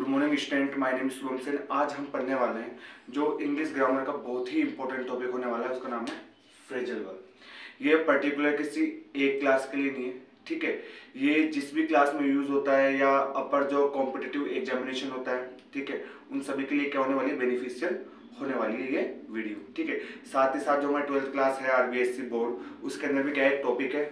Morning student, my name is Shubham Sen. आज हम पढ़ने वाले हैं जो इंग्लिश ग्रामर का बहुत ही इंपॉर्टेंट टॉपिक होने वाला है, उसका नाम है फ्रेजल वर्ब। ये पर्टिकुलर किसी एक क्लास के लिए नहीं है, ठीक है। ये जिस भी क्लास में यूज होता है या अपर जो कॉम्पिटिटिव एग्जामिनेशन होता है, ठीक है, उन सभी के लिए क्या होने वाली है, बेनिफिशियल होने वाली है ये वीडियो, ठीक है। साथ ही साथ जो हमारी 12th क्लास है आरबीएससी बोर्ड, उसके अंदर भी क्या है, टॉपिक है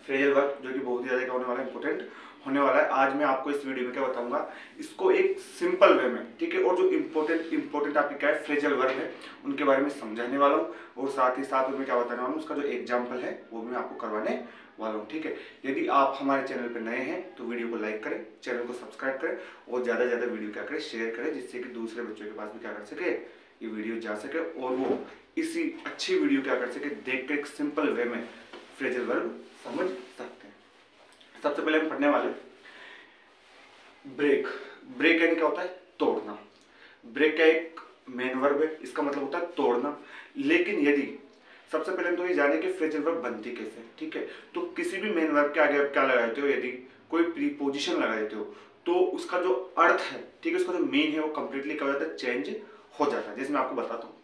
फ्रेजल वर्ब, जो कि बहुत ही ज्यादा क्या होने वाला है, इंपॉर्टेंट होने वाला है। आज मैं आपको इस वीडियो में क्या बताऊंगा, इसको एक सिंपल वे में, ठीक है, और जो इंपॉर्टेंट आपके क्या है फ्रेजल वर्ब है उनके बारे में समझाने वाला हूँ, और साथ ही साथ उनमें क्या बताने वाला हूँ, उसका जो एग्जाम्पल है वो भी मैं आपको करवाने वाला हूँ, ठीक है। यदि आप हमारे चैनल पर नए हैं तो वीडियो को लाइक करें, चैनल को सब्सक्राइब करें और ज़्यादा से ज़्यादा वीडियो क्या करें, शेयर करें, जिससे कि दूसरे बच्चों के पास भी क्या कर सके, ये वीडियो जा सके और वो इसी अच्छी वीडियो क्या कर सके, देख कर एक सिंपल वे में फ्रेजल वर्ब समझ सकते हैं। सबसे पहले हम पढ़ने वाले ब्रेक। ब्रेक यानी क्या होता है, तोड़ना। ब्रेक का एक मेन वर्ब है, इसका मतलब होता है तोड़ना। लेकिन यदि सबसे पहले तो ये जाने कि फ्रेजल वर्ब बनती कैसे, ठीक है। तो किसी भी मेन वर्ब के आगे आप क्या लगा देते हो, यदि कोई प्रीपोजिशन लगा देते हो तो उसका जो अर्थ है, ठीक है, उसका जो मीन है वो कंप्लीटली क्या हो जाता है, चेंज हो जाता है। जैसे मैं आपको बताता हूँ,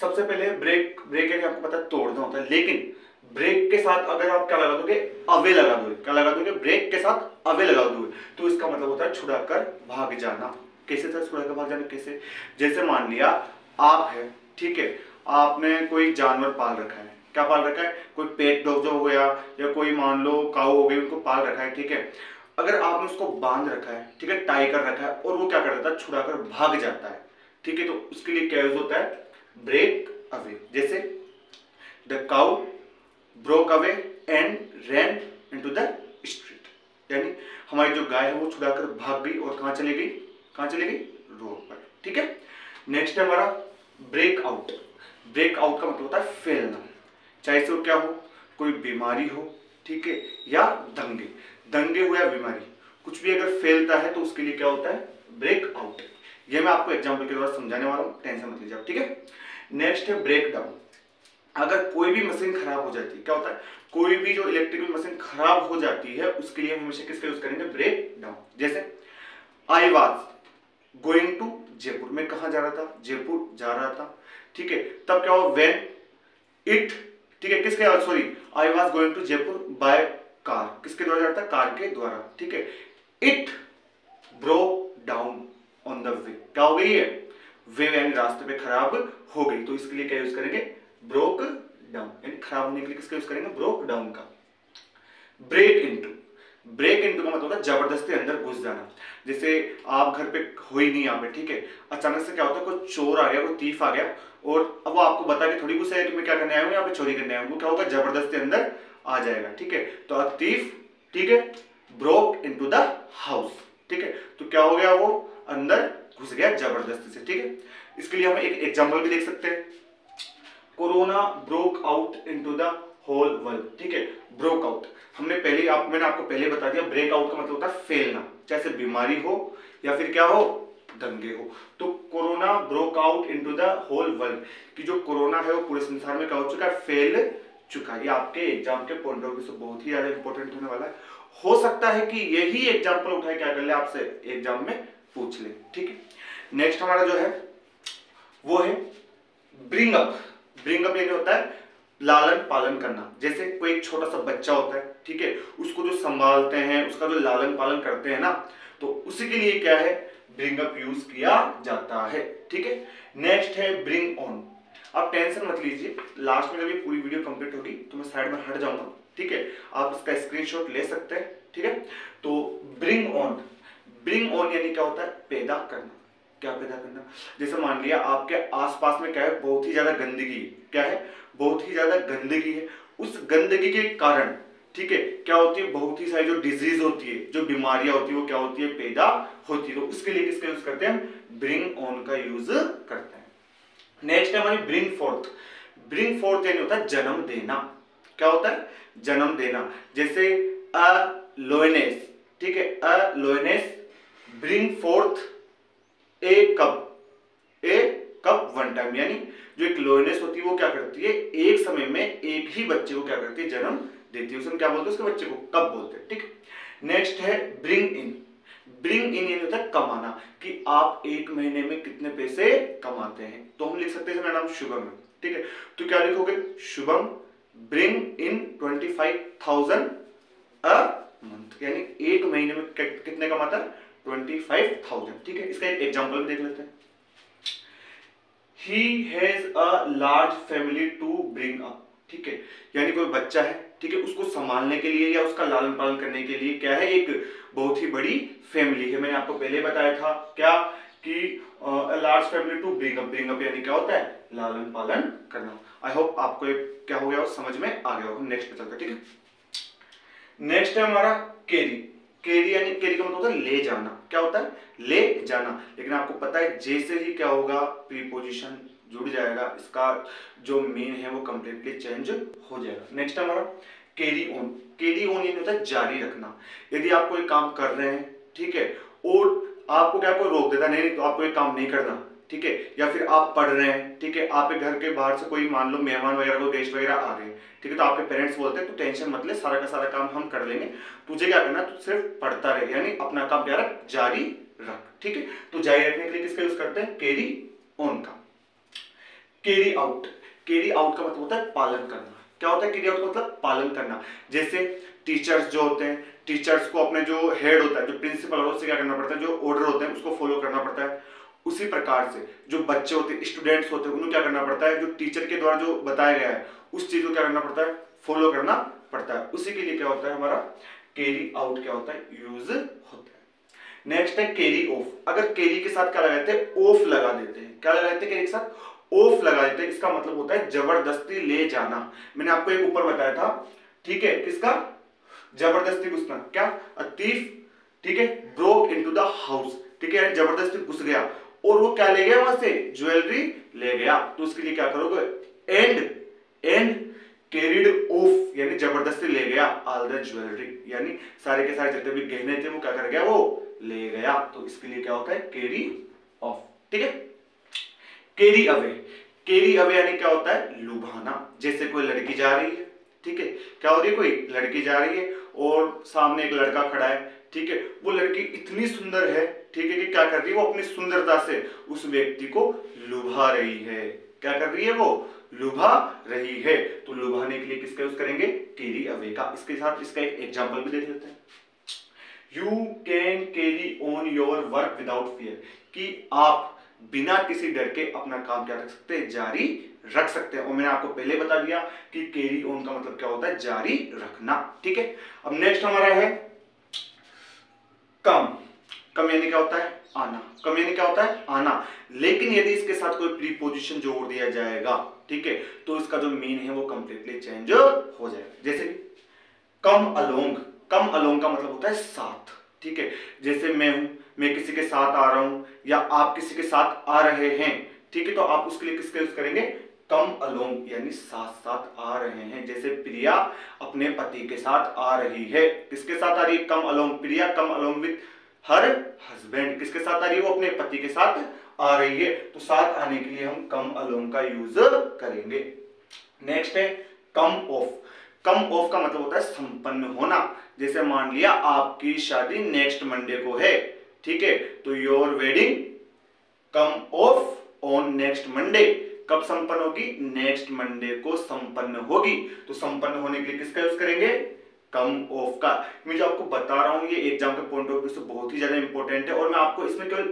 सबसे पहले ब्रेक यानी आपको पता है तोड़ना होता है, लेकिन ब्रेक के साथ अगर आप क्या लगा दोगे, अवे लगा दोगे, क्या लगा दोगे, ब्रेक के साथ अवे लगा दोगे, तो इसका मतलब होता है छुड़ाकर भाग जाना। कैसे था छुड़ाकर भाग जाना, कैसे, जैसे मान लिया आप है, ठीक है, आपने कोई जानवर पाल रखा है, क्या पाल रखा है, कोई पेट डॉग जो हो गया या कोई मान लो काऊ हो गई, उनको पाल रखा है, ठीक है। अगर आपने उसको बांध रखा है, ठीक है, टाई कर रखा है, और वो क्या कर देता है, छुड़ाकर भाग जाता है, ठीक है, तो उसके लिए क्या यूज होता है, ब्रेक अवे। जैसे the cow broke away and ran into the street, यानी हमारी जो गाय है वो छुड़ाकर भाग गई और कहां चली गई, रोड पर, ठीक है। नेक्स्ट है हमारा ब्रेक आउट। ब्रेक आउट का मतलब होता है फैलना, चाहे से वो क्या हो, कोई बीमारी हो, ठीक है, या दंगे हो या बीमारी, कुछ भी अगर फैलता है तो उसके लिए क्या होता है, ब्रेक आउट। ये मैं आपको एग्जाम्पल के द्वारा समझाने वाला हूं, टेंशन मत लीजिए, ठीक है। नेक्स्ट है ब्रेक डाउन। अगर कोई भी मशीन खराब हो जाती है, क्या होता है, कोई भी जो इलेक्ट्रिकल मशीन खराब हो जाती है उसके लिए हम हमेशा किसका यूज करेंगे, ब्रेक डाउन। जैसे I was going to Jaipur, मैं कहां जा रहा था, जयपुर जा रहा था, ठीक है। तब क्या हो, व्हेन इट, ठीक है, किसके, sorry, I was going to Jaipur by car, किसके द्वारा जा रहा था, कार के द्वारा, ठीक है। It broke down on the way, क्या हो गई है, वे यानी रास्ते पे खराब हो गई, तो इसके लिए क्या यूज करेंगे, ब्रोक डाउन, यानी खराब होने के लिए किसका यूज करेंगे, ब्रोक डाउन का। ब्रेक इनटू का मतलब होता है जबरदस्ती अंदर घुस जाना। जैसे आप घर पे हो ही नहीं यहाँ पे, ठीक है, अचानक से क्या होता है, कोई चोर आ गया, कोई थीफ आ गया, और अब वो आपको बता के थोड़ी गुस्सा है कि मैं क्या करने आया हूँ, यहाँ पे चोरी करने आया हूँ, क्या होगा, जबरदस्ती अंदर आ जाएगा, ठीक है। तो अ थीफ, ठीक है, ब्रोक इनटू द हाउस, ठीक है, तो क्या हो गया, वो अंदर घुस गया जबरदस्ती से, ठीक है। इसके लिए हम एक एग्जाम्पल भी देख सकते हैं, corona broke out into the whole world, ठीक है। ब्रोक आउट मैंने आपको पहले बता दिया, ब्रेक आउट का मतलब होता है फैलना, चाहे बीमारी हो या फिर क्या हो, दंगे हो। तो corona broke out into the whole world, कि जो कोरोना है वो पूरे संसार में क्या हो चुका है, फैल चुका है। ये आपके एग्जाम के पॉइंट ऑफ व्यू से बहुत ही ज्यादा इंपॉर्टेंट होने वाला है। हो सकता है कि यही एग्जाम्पल उठाए क्या कर ले, आपसे एग्जाम में पूछ ले, ठीक है। नेक्स्ट हमारा जो है वो है ब्रिंग अप। ब्रिंग अप यानी होता है लालन पालन करना। जैसे कोई एक छोटा सा बच्चा होता है, ठीक है, उसको जो संभालते हैं, उसका जो लालन पालन करते हैं ना, तो उसी के लिए क्या है, ब्रिंग अप यूज किया जाता है, ठीक है। नेक्स्ट है ब्रिंग ऑन। आप टेंशन मत लीजिए, लास्ट में जब ये पूरी वीडियो कंप्लीट होगी तो मैं साइड में हट जाऊंगा, ठीक है, आप इसका स्क्रीनशॉट ले सकते हैं, ठीक है। तो ब्रिंग ऑन यानी क्या होता है, पैदा करना। क्या पैदा करना, जैसे मान लिया आपके आसपास में क्या है, बहुत ही ज्यादा गंदगी, क्या है, बहुत ही ज्यादा गंदगी है, उस गंदगी के कारण, ठीक है, क्या होती है, बहुत ही सारी जो डिजीज होती है, जो बीमारियां होती है, वो क्या होती है, पैदा होती है। तो उसके लिए किसका यूज करते हैं, ब्रिंग ऑन का यूज करते हैं। नेक्स्ट है हमारी ब्रिंग फोर्थ। ब्रिंग फोर्थ यानी होता है जन्म देना। क्या होता है, जन्म देना। जैसे अ लोयनेस, ठीक है, अ लोयनेस ब्रिंग फोर्थ ए कब वन टाइम, यानी जो एक लोयनेस होती है वो क्या करती है, एक समय में एक ही बच्चे को क्या करती है, जन्म देती है। उसमें क्या बोलते हैं, उसके बच्चे को कब बोलते हैं, ठीक है। नेक्स्ट है ब्रिंग इन। ब्रिंग इन यानी होता है कमाना, कि आप एक महीने में कितने पैसे कमाते हैं। तो हम लिख सकते हैं मेरा नाम शुभम है, ठीक है, तो क्या लिखोगे, Shubham bring in 25,000 a month, यानी एक महीने में कितने कमाता है, 25,000, ठीक है। इसका एक एग्जांपल देख लेते हैं। He has a large family to bring up, ठीक है, यानी कोई बच्चा है, ठीक है, उसको संभालने के लिए या उसका लालन पालन करने के लिए क्या है, एक बहुत ही बड़ी फैमिली है। मैंने आपको पहले बताया था क्या कि large family to bring up यानी क्या होता है, लालन पालन करना। आई होप आपको क्या हो गया, समझ में आ गया होगा। नेक्स्ट पे चलते हैं, ठीक है। नेक्स्ट है हमारा कैरी। कैरी यानी कैरी का मतलब होता है ले जाना, क्या होता है, ले जाना। लेकिन आपको पता है जैसे ही क्या होगा, प्रीपोजिशन जुड़ जाएगा, इसका जो मीन है वो कंप्लीटली चेंज हो जाएगा। नेक्स्ट हमारा कैरी ऑन। कैरी ऑन यानी होता है जारी रखना। यदि आप कोई काम कर रहे हैं, ठीक है, और आपको क्या कोई रोक देता नहीं तो आपको ये काम नहीं करना, ठीक है, या फिर आप पढ़ रहे हैं, ठीक है, आपके घर के बाहर से कोई मान लो मेहमान वगैरह कोई गेस्ट वगैरह आ गए, ठीक है, तो आपके पेरेंट्स बोलते हैं तो टेंशन मत ले, सारा का सारा काम हम कर लेंगे, तुझे क्या करना, तू सिर्फ पढ़ता रहे, यानी अपना काम क्या रख, जारी रख, ठीक है। तो जारी रखने के लिए किसका यूज करते हैं, कैरी ऑन का। Carry out. कैरी आउट का मतलब होता है पालन करना। क्या होता है कैरी आउट का मतलब, पालन करना। जैसे टीचर्स जो होते हैं, टीचर्स को अपने जो हेड होता है, जो प्रिंसिपल होता है, उससे क्या करना पड़ता है, जो ऑर्डर होते हैं उसको फॉलो करना पड़ता है। उसी प्रकार से जो बच्चे होते हैं, स्टूडेंट्स होते हैं, उन्हें क्या करना पड़ता है, जो टीचर के द्वारा जो बताया गया है उस चीज को क्या करना पड़ता है, फॉलो करना पड़ता है। उसी के लिए क्या होता है हमारा कैरी आउट क्या होता है, यूज होता है। नेक्स्ट है कैरी ऑफ। अगर कैरी के साथ क्या लगाते हैं, ऑफ लगा देते हैं। क्या लगा देते हैं कैरी के साथ, ऑफ लगा देते हैं। इसका मतलब होता है जबरदस्ती ले जाना। मैंने आपको एक ऊपर बताया था, ठीक है, किसका, जबरदस्ती घुसना। क्या, अ थीफ, ठीक है, ब्रोक इनटू द हाउस, ठीक है, जबरदस्ती घुस गया और वो क्या ले गया, वहां से ज्वेलरी ले गया। तो उसके लिए क्या करोगे, एंड कैरिड ऑफ, यानी जबरदस्ती ले गया ऑल द ज्वेलरी, यानी सारे के सारे जितने भी गहने थे वो क्या कर गया, वो ले गया। तो इसके लिए क्या होता है, कैरी ऑफ, ठीक है। Carry away. कैरी अवे यानी क्या होता है, लुभाना। जैसे कोई लड़की जा रही है, ठीक है, क्या हो रही है, कोई लड़की जा रही है और सामने एक लड़का खड़ा है, ठीक है, वो लड़की इतनी सुंदर है, ठीक है, कि क्या कर रही है, वो अपनी सुंदरता से उस व्यक्ति को लुभा रही है। क्या कर रही है, वो लुभा रही है। तो लुभाने के लिए किसका यूज करेंगे, कैरी अवे का। इसके साथ इसका एक एग्जांपल भी देख लेते हैं। You can carry on your work without fear, कि आप बिना किसी डर के अपना काम क्या रख सकते हैं, जारी रख सकते हैं। और मैंने आपको पहले बता दिया कि कैरी ऑन का मतलब क्या होता है, जारी रखना, ठीक है। अब नेक्स्ट हमारा है कम। कम यानी क्या होता है, आना। कम यानी क्या होता है, आना। लेकिन यदि इसके साथ कोई प्रीपोजिशन जोड़ दिया जाएगा, ठीक है, तो इसका जो मीन है वो कंप्लीटली चेंज हो जाएगा। जैसे कम अलोंग। कम अलोंग का मतलब होता है साथ, ठीक है। जैसे मैं हूं, मैं किसी के साथ आ रहा हूं, या आप किसी के साथ आ रहे हैं, ठीक है, तो आप उसके लिए किसका यूज करेंगे, कम अलोंग, यानी साथ साथ आ रहे हैं। जैसे प्रिया अपने पति के साथ आ रही है, किसके साथ आ रही है, come along, Priya come along with her husband, किसके साथ आ रही है, वो अपने पति के साथ आ रही है। तो साथ आने के लिए हम कम अलोंग का यूज करेंगे। नेक्स्ट है कम ऑफ। कम ऑफ का मतलब होता है संपन्न होना। जैसे मान लिया आपकी शादी नेक्स्ट मंडे को है, ठीक है, तो your wedding come of on next Monday. कब संपन्न होगी, नेक्स्ट मंडे को संपन्न होगी। तो संपन्न होने के लिए किसका यूज करेंगे, कम ऑफ का। मैं जो आपको बता रहा हूं ये एग्जाम के पॉइंट ऑफ व्यू से बहुत ही ज्यादा इंपॉर्टेंट है, और मैं आपको इसमें केवल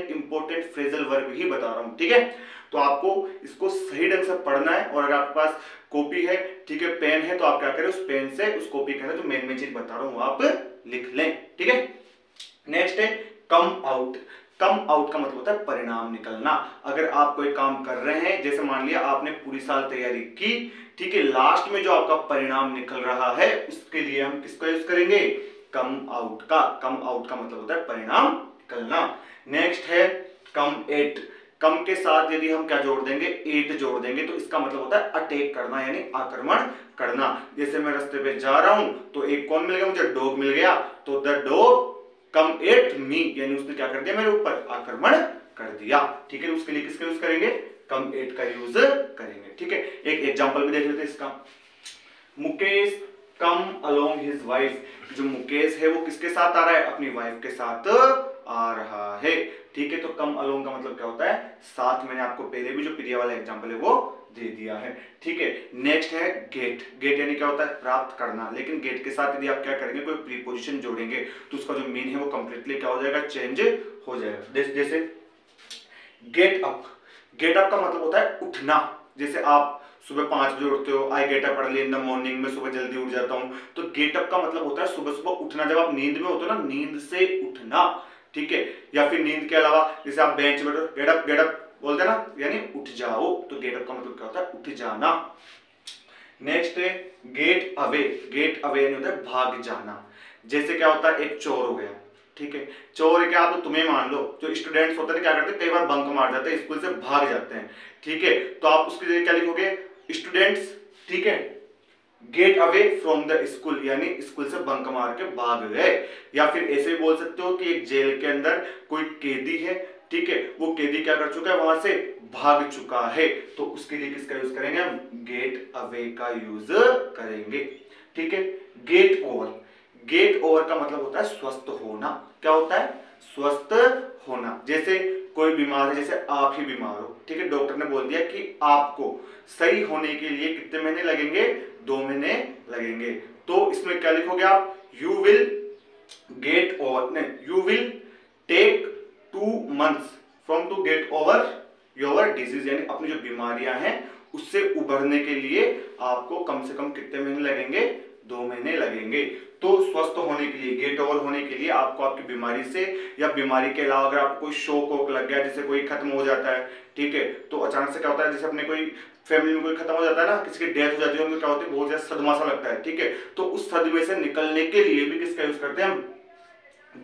इंपॉर्टेंट फ्रेजल वर्ब ही बता रहा हूं, ठीक है। तो आपको इसको सही ढंग से पढ़ना है, और अगर आपके पास कॉपी है, ठीक है, पेन है, तो आप क्या करें, उस पेन से उस कॉपी के अंदर जो मेन चीज बता रहा हूं आप लिख लें, ठीक है। नेक्स्ट है कम आउट। कम आउट का मतलब होता है परिणाम निकलना। अगर आप कोई काम कर रहे हैं, जैसे मान लिया आपने पूरी साल तैयारी की, ठीक है, लास्ट में जो आपका परिणाम निकल रहा है उसके लिए हम किसका यूज करेंगे, कम आउट का। कम आउट का मतलब होता है परिणाम निकलना। नेक्स्ट है कम एट। कम के साथ यदि हम क्या जोड़ देंगे, एट जोड़ देंगे, तो इसका मतलब होता है अटैक करना, यानी आक्रमण करना। जैसे मैं रास्ते पे जा रहा हूं तो एक कौन मिल गया मुझे, डॉग मिल गया, तो the dog come at me, यानी उसने क्या कर दिया, मेरे ऊपर आक्रमण कर दिया, ठीक है। उसके लिए किसका यूज करेंगे, कम एट का यूज करेंगे, ठीक है। एक एग्जांपल भी देख लेते हैं इसका। Mukesh come along his wife, जो मुकेश है वो किसके साथ आ रहा है, अपनी वाइफ के साथ आ रहा है, ठीक है। तो कम अलोंग का मतलब क्या होता है, साथ। मैंने आपको पहले भी जो प्रिया वाला एग्जांपल है वो दे दिया है, ठीक है। नेक्स्ट है गेट। गेट यानी क्या होता है, प्राप्त करना, लेकिन गेट के साथ यदि आप क्या करेंगे, कोई प्रीपोजिशन जोड़ेंगे तो उसका जो मीन है वो कंप्लीटली क्या हो जाएगा, चेंज हो जाएगा। जैसे गेट अप। गेट अप का मतलब होता है उठना। जैसे आप सुबह 5 बजे उठते हो, I get up early in the morning, में सुबह जल्दी उठ जाता हूं। तो गेट अप का मतलब होता है सुबह सुबह उठना, जब आप नींद में होते हो ना, नींद से उठना, ठीक है। या फिर नींद के अलावा जैसे आप बेंच में गेट अप बोलते हैं ना, यानी उठ जाओ। तो गेट अप का मतलब क्या होता है, उठ जाना। नेक्स्ट है गेट अवे। गेट अवे यानी होता है भाग जाना। जैसे क्या होता है, एक चोर हो गया, ठीक है। चोर क्या, तो तुम्हें मान लो जो स्टूडेंट्स होते हैं क्या करते हैं, कई बार बंक मार जाते हैं, स्कूल से भाग जाते हैं, ठीक है। तो आप उसके लिए क्या लिखोगे, स्टूडेंट्स, ठीक है, get away from the school, यानी स्कूल से बंक मार के भाग गए। या फिर ऐसे भी बोल सकते हो कि एक जेल के अंदर कोई कैदी है, ठीक है, वो कैदी क्या कर चुका है, वहां से भाग चुका है, तो उसके लिए किसका यूज करेंगे हम, गेट अवे का यूज करेंगे, ठीक है। Get over. गेट ओवर का मतलब होता है स्वस्थ होना। क्या होता है, स्वस्थ होना। जैसे कोई बीमार है, जैसे आप ही बीमार हो, ठीक है, डॉक्टर ने बोल दिया कि आपको सही होने के लिए कितने महीने लगेंगे, 2 महीने लगेंगे। तो इसमें क्या लिखोगे आप, यू विल गेट ओवर, नहीं, you will take 2 months from to get over your disease, यानी अपनी जो बीमारियां हैं उससे उभरने के लिए आपको कम से कम कितने महीने लगेंगे, 2 महीने लगेंगे। तो स्वस्थ होने के लिए, गेट ओवर होने के लिए आपको आपकी बीमारी से, या बीमारी के अलावा अगर आपको कोई शौक वोक लग गया, जैसे कोई खत्म हो जाता है, ठीक है, तो अचानक से क्या होता है, जैसे अपने कोई फैमिली में कोई खत्म हो जाता है ना, किसी की डेथ हो जाती है, उनको क्या होती है, बहुत ज्यादा सदमा सा लगता है, ठीक है। तो उस सदमे से निकलने के लिए भी किसका यूज करते हैं हम,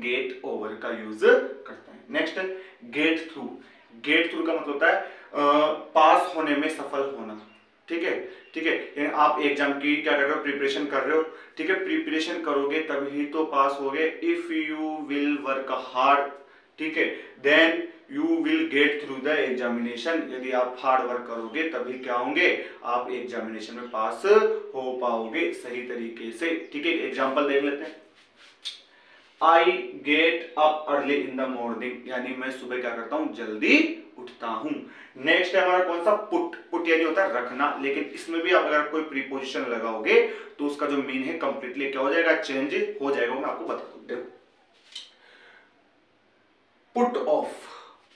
गेट ओवर का यूज करते हैं। नेक्स्ट है गेट थ्रू। गेट थ्रू का मतलब होता है पास होने में सफल होना, ठीक है, ठीक है। यानी आप एग्जाम की क्या कर रहे हो, प्रिपरेशन कर रहे हो, ठीक है, प्रिपरेशन करोगे तभी तो पास होगे। If you will work hard, ठीक है, then you will get through the examination. यदि आप हार्ड वर्क करोगे तभी क्या होंगे, आप एग्जामिनेशन में पास हो पाओगे सही तरीके से, ठीक है। एग्जाम्पल देख लेते हैं। I get up early in the morning, यानी मैं सुबह क्या करता हूं, जल्दी उठता हूं। नेक्स्ट है हमारा कौन सा, पुट। पुट यानी होता है रखना, लेकिन इसमें भी आप अगर कोई प्रीपोजिशन लगाओगे तो उसका जो मीन है कंप्लीटली क्या हो जाएगा, चेंज हो जाएगा। मैं आपको बता दूं, पुट ऑफ।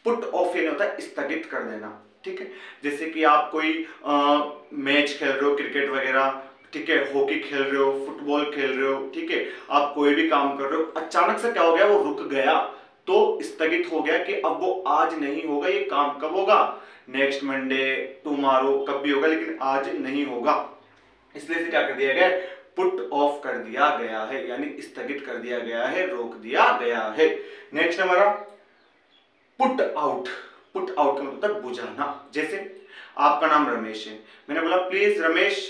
पुट ऑफ यानी होता है स्थगित कर देना, ठीक है। जैसे कि आप कोई मैच खेल रहे हो, क्रिकेट वगैरह, ठीक है, हॉकी खेल रहे हो, फुटबॉल खेल रहे हो, ठीक है, आप कोई भी काम कर रहे हो, अचानक से क्या हो गया, वो रुक गया, तो स्थगित हो गया कि अब वो आज नहीं होगा, ये काम कब होगा, नेक्स्ट मंडे, टुमारो, कब भी होगा, लेकिन आज नहीं होगा। इसलिए से क्या कर दिया गया, पुट ऑफ कर दिया गया है, यानी स्थगित कर दिया गया है, रोक दिया गया है। नेक्स्ट हमारा पुट आउट। पुट आउट का मतलब है बुझाना। जैसे आपका नाम रमेश है, मैंने बोला please Ramesh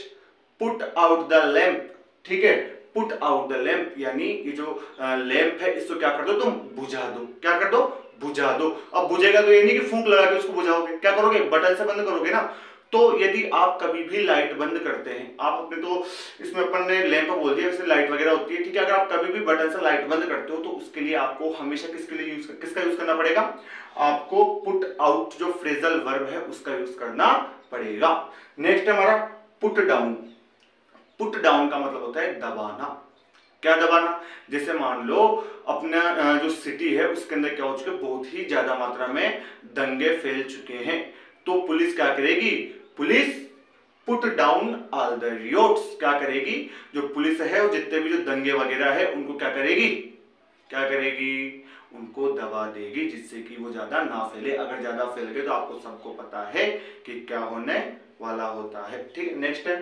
put out the lamp, ठीक है, पुट आउट द लैंप, यानी ये जो लैंप है इसको क्या कर दो, तुम बुझा दो। क्या कर दो, बुझा दो। अब बुझेगा तो ये नहीं कि फूंक लगा के उसको बुझाओगे, क्या करोगे, बटन से बंद करोगे ना। तो यदि आप कभी भी लाइट बंद करते हैं, आप अपने, तो इसमें अपन ने लैंप बोल दिया, इससे लाइट वगैरह होती है, ठीक है, अगर आप कभी भी बटन से लाइट बंद करते हो तो उसके लिए आपको हमेशा किसके लिए किसका यूज करना पड़ेगा, आपको पुट आउट जो फ्रेजल वर्ब है उसका यूज करना पड़ेगा। नेक्स्ट हमारा पुट डाउन। पुट डाउन का मतलब होता है दबाना। क्या दबाना, जैसे मान लो अपना जो सिटी है उसके अंदर क्या हो चुका है, बहुत ही ज्यादा मात्रा में दंगे फैल चुके हैं, तो पुलिस क्या करेगी, police put down all the riots, क्या करेगी, जो पुलिस है वो जितने भी जो दंगे वगैरह है उनको क्या करेगी, क्या करेगी, उनको दबा देगी, जिससे कि वो ज्यादा ना फैले। अगर ज्यादा फैल गए तो आपको सबको पता है कि क्या होने वाला होता है, ठीक है। नेक्स्ट है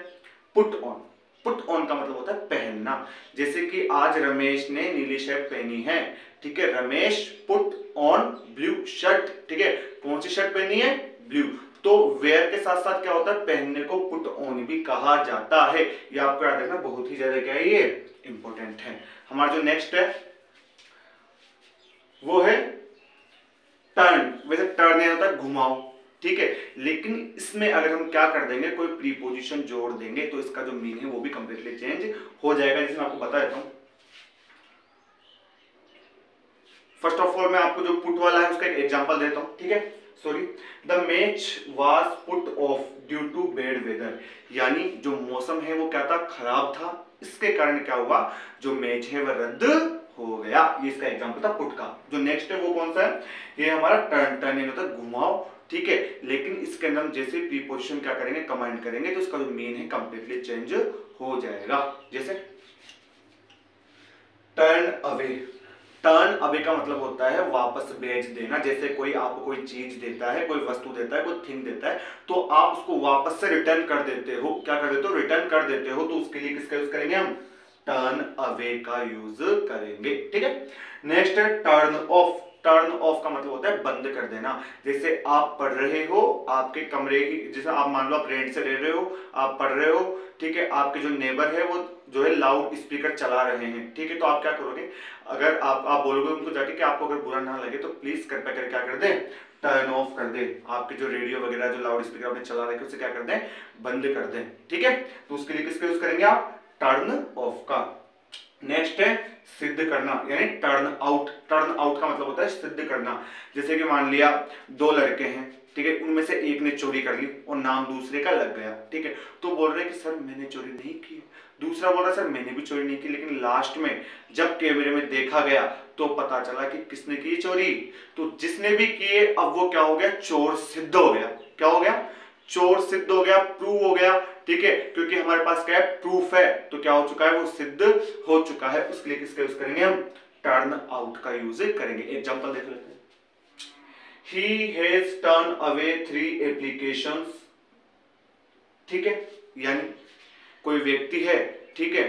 पुट ऑन। पुट ऑन का मतलब होता है पहनना। जैसे कि आज रमेश ने नीली शर्ट पहनी है, ठीक है, Ramesh put on blue shirt, ठीक है, कौन सी शर्ट पहनी है, ब्लू। तो वेयर के साथ साथ क्या होता है, पहनने को पुट ऑन भी कहा जाता है। ये आपको याद रखना बहुत ही ज्यादा क्या है, ये इंपॉर्टेंट है। हमारा जो नेक्स्ट है वो है टर्न। वैसे टर्न होता है घुमाओ, ठीक है। लेकिन इसमें अगर हम क्या कर देंगे, कोई प्रीपोजिशन जोड़ देंगे तो इसका जो मीनिंग है वो भी कंप्लीटली चेंज हो जाएगा। जिसमें आपको बता देता हूं, फर्स्ट ऑफ ऑल मैं आपको जो पुट वाला है उसका एक एग्जांपल देता हूं, ठीक है। Sorry, the match was put off due to bad weather, यानी जो मौसम है वो क्या था, खराब था, इसके कारण क्या हुआ, जो मैच है वह रद्द हो गया। ये इसका एग्जांपल था पुट का। जो नेक्स्ट है वो कौन सा है, ये हमारा टर्न, टर्न यानी होता है घुमाओ, ठीक है। लेकिन इसके अंदर हम जैसे प्रीपोजिशन क्या करेंगे, कमांड करेंगे तो इसका जो मीन है कंप्लीटली चेंज हो जाएगा। जैसे टर्न अवे, टर्न अवे का मतलब होता है वापस भेज देना। जैसे कोई आपको कोई चीज देता है, कोई वस्तु देता है, कोई थिंग देता है, तो आप उसको वापस से रिटर्न कर देते हो। क्या कर देते हो, रिटर्न कर देते हो। तो उसके लिए किसका यूज करेंगे हम, टर्न अवे का यूज करेंगे, ठीक है। नेक्स्ट है टर्न ऑफ। टर्न ऑफ का मतलब होता है बंद कर देना। जैसे आप पढ़ रहे हो, आपके कमरे की, जैसे आप मान लो आप रेंट से रह रहे हो, आप पढ़ रहे हो, ठीक है। आपके जो नेबर है वो जो है लाउड स्पीकर चला रहे हैं, ठीक है। तो आप क्या करोगे, अगर आप बोलोगे उनको जाके कि आपको अगर बुरा ना लगे तो प्लीज कृपया करके क्या कर दें, टर्न ऑफ कर दे। आपके जो रेडियो वगैरह जो लाउड स्पीकर आपने चला रखे उसे क्या कर दें, बंद कर दें, ठीक है। तो उसके लिए किसका यूज करेंगे आप, टर्न ऑफ का। नेक्स्ट है सिद्ध करना, यानी टर्न आउट। टर्न आउट का मतलब होता है सिद्ध करना। जैसे कि मान लिया दो लड़के हैं, ठीक है, उनमें से एक ने चोरी कर ली और नाम दूसरे का लग गया, ठीक है। तो बोल रहे कि सर मैंने चोरी नहीं की, दूसरा बोल रहा सर मैंने भी चोरी नहीं की, लेकिन लास्ट में जब कैमरे में देखा गया तो पता चला कि किसने की चोरी, तो जिसने भी किए अब वो क्या हो गया, चोर सिद्ध हो गया। क्या हो गया, चोर सिद्ध हो गया, प्रूव हो गया, ठीक है। क्योंकि हमारे पास क्या है, प्रूफ है, तो क्या हो चुका है, वो सिद्ध हो चुका है। उसके लिए किसका यूज करेंगे हम, टर्न आउट का यूज करेंगे। एग्जांपल देख लेते हैं। He has turned away 3 applications, ठीक है। यानी कोई व्यक्ति है, ठीक है,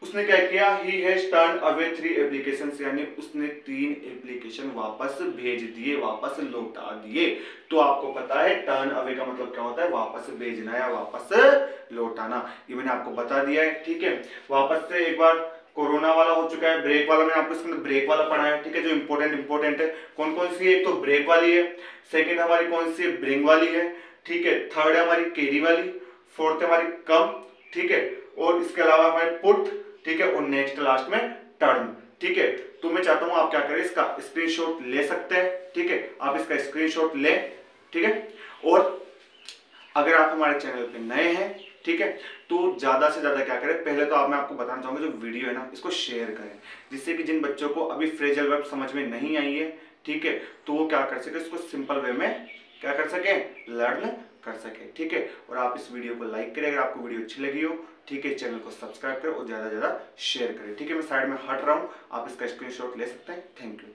उसने क्या किया, he has turned away 3 applications, यानी उसने 3 एप्लीकेशन वापस भेज दिए, वापस लौटा दिए। तो आपको पता है टर्न अवे का मतलब क्या होता है, वापस भेजना या वापस लौटाना। ये मैंने आपको बता दिया है, ठीक है। वापस से एक बार कोरोना वाला हो चुका है, ब्रेक वाला मैंने आपको इसमें ब्रेक वाला पढ़ा है, ठीक है। जो इंपॉर्टेंट है कौन कौन सी है, एक तो ब्रेक वाली है, सेकंड हमारी कौन सी है, ब्रिंग वाली है, ठीक है। थर्ड है हमारी कैरी वाली, फोर्थ है हमारी कम, ठीक है। और इसके अलावा हमारे पुट, ठीक है। और नेक्स्ट लास्ट में टर्न, ठीक है। तो मैं चाहता हूं आप क्या करें, इसका स्क्रीनशॉट ले सकते हैं, ठीक है। आप इसका स्क्रीनशॉट ले, ठीक है। और अगर आप हमारे चैनल पे नए हैं, ठीक है, तो ज्यादा से ज्यादा क्या करें, पहले तो मैं आपको बताना चाहूंगा जो वीडियो है ना इसको शेयर करें, जिससे कि जिन बच्चों को अभी फ्रेजल वर्ब समझ में नहीं आई है, ठीक है, तो वो क्या कर सके, इसको सिंपल वे में क्या कर सके, लर्न कर सके, ठीक है। और आप इस वीडियो को लाइक करें अगर आपको वीडियो अच्छी लगी हो, ठीक है। चैनल को सब्सक्राइब करें और ज्यादा से ज्यादा शेयर करें, ठीक है। मैं साइड में हट रहा हूं, आप इसका स्क्रीनशॉट ले सकते हैं। Thank you.